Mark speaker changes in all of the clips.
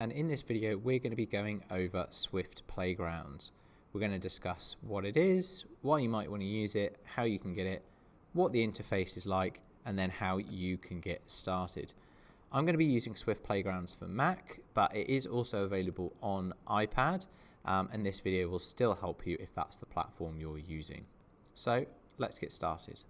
Speaker 1: And in this video, we're going to be going over Swift Playgrounds. We're going to discuss what it is, why you might want to use it, how you can get it, what the interface is like, and then how you can get started. I'm going to be using Swift Playgrounds for Mac, but it is also available on iPad, and this video will still help you if that's the platform you're using. So let's get started.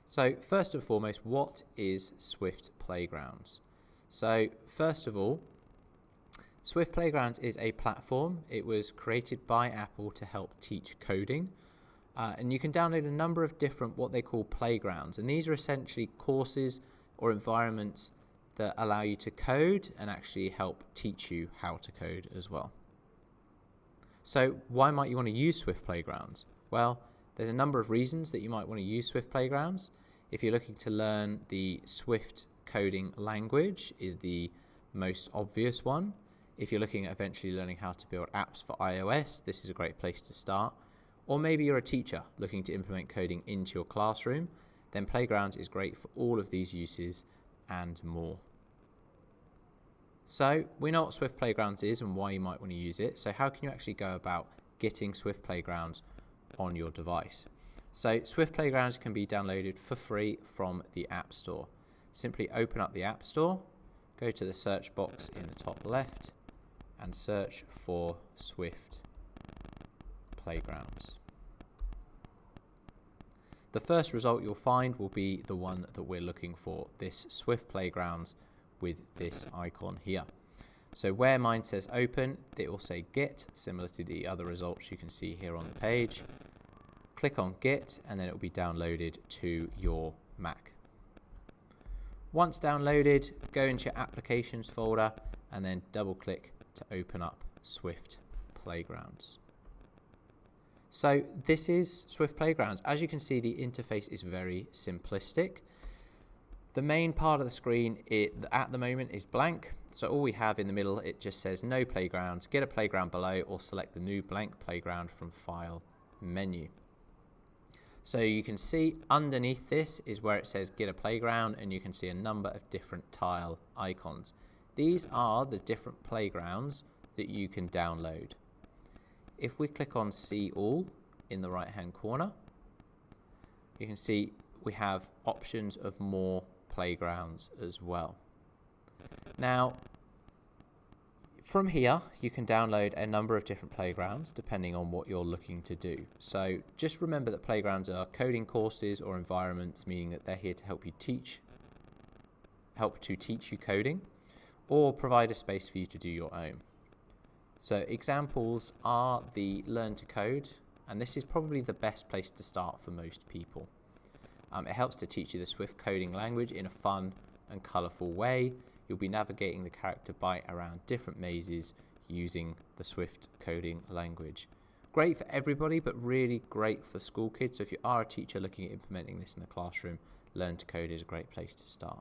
Speaker 1: So first and foremost, what is Swift Playgrounds? So first of all, Swift Playgrounds is a platform. It was created by Apple to help teach coding. And you can download a number of different what they call playgrounds. And these are essentially courses or environments that allow you to code and actually help teach you how to code as well. So why might you want to use Swift Playgrounds? Well, there's a number of reasons that you might want to use Swift Playgrounds. If you're looking to learn the Swift coding language is the most obvious one. If you're looking at eventually learning how to build apps for iOS, this is a great place to start. Or maybe you're a teacher looking to implement coding into your classroom, then Playgrounds is great for all of these uses and more. So we know what Swift Playgrounds is and why you might want to use it. So how can you actually go about getting Swift Playgrounds on your device? So Swift Playgrounds can be downloaded for free from the App Store. Simply open up the App Store, go to the search box in the top left and search for Swift Playgrounds. The first result you'll find will be the one that we're looking for, this Swift Playgrounds with this icon here. So where mine says open, it will say get, similar to the other results you can see here on the page. Click on Get and then it will be downloaded to your Mac. Once downloaded, go into your Applications folder and then double click to open up Swift Playgrounds. So this is Swift Playgrounds. As you can see, the interface is very simplistic. The main part of the screen at the moment is blank. So all we have in the middle, it just says no playground, get a playground below, or select the new blank playground from File menu. So you can see underneath this is where it says get a playground, and you can see a number of different tile icons. These are the different playgrounds that you can download. If we click on See All in the right hand corner, you can see we have options of more playgrounds as well. Now, from here, you can download a number of different playgrounds depending on what you're looking to do. So just remember that playgrounds are coding courses or environments, meaning that they're here to help you teach you coding, or provide a space for you to do your own. So examples are the Learn to Code, and this is probably the best place to start for most people. It helps to teach you the Swift coding language in a fun and colourful way. You'll be navigating the character byte around different mazes using the Swift coding language. Great for everybody, but really great for school kids. So if you are a teacher looking at implementing this in the classroom, Learn to Code is a great place to start.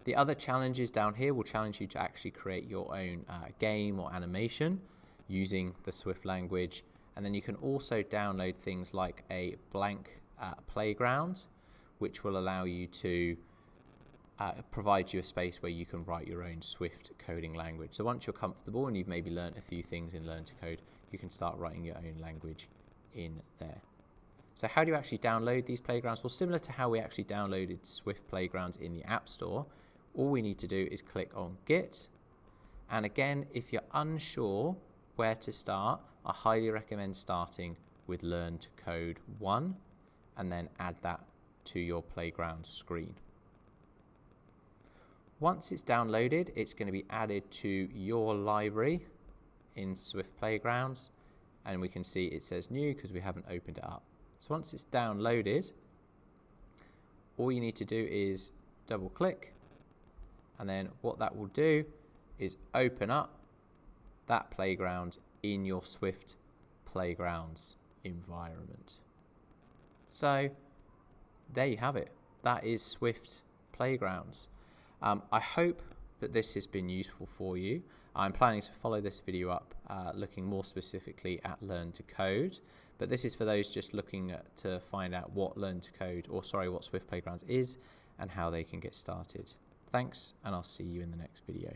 Speaker 1: The other challenges down here will challenge you to actually create your own game or animation using the Swift language. And then you can also download things like a blank playground, which will allow you to provide you a space where you can write your own Swift coding language. So once you're comfortable and you've maybe learned a few things in Learn to Code, you can start writing your own language in there. So how do you actually download these playgrounds? Well, similar to how we actually downloaded Swift Playgrounds in the App Store, all we need to do is click on Get. And again, if you're unsure where to start, I highly recommend starting with Learn to Code 1 and then add that to your playground screen. Once it's downloaded, it's going to be added to your library in Swift Playgrounds, and we can see it says new because we haven't opened it up. So once it's downloaded, all you need to do is double click, and then what that will do is open up that playground in your Swift Playgrounds environment. So there you have it. That is Swift Playgrounds. I hope that this has been useful for you. I'm planning to follow this video up looking more specifically at Learn to Code, But this is for those just looking to find out what Learn to Code, or sorry, what Swift Playgrounds is and how they can get started. Thanks, and I'll see you in the next video.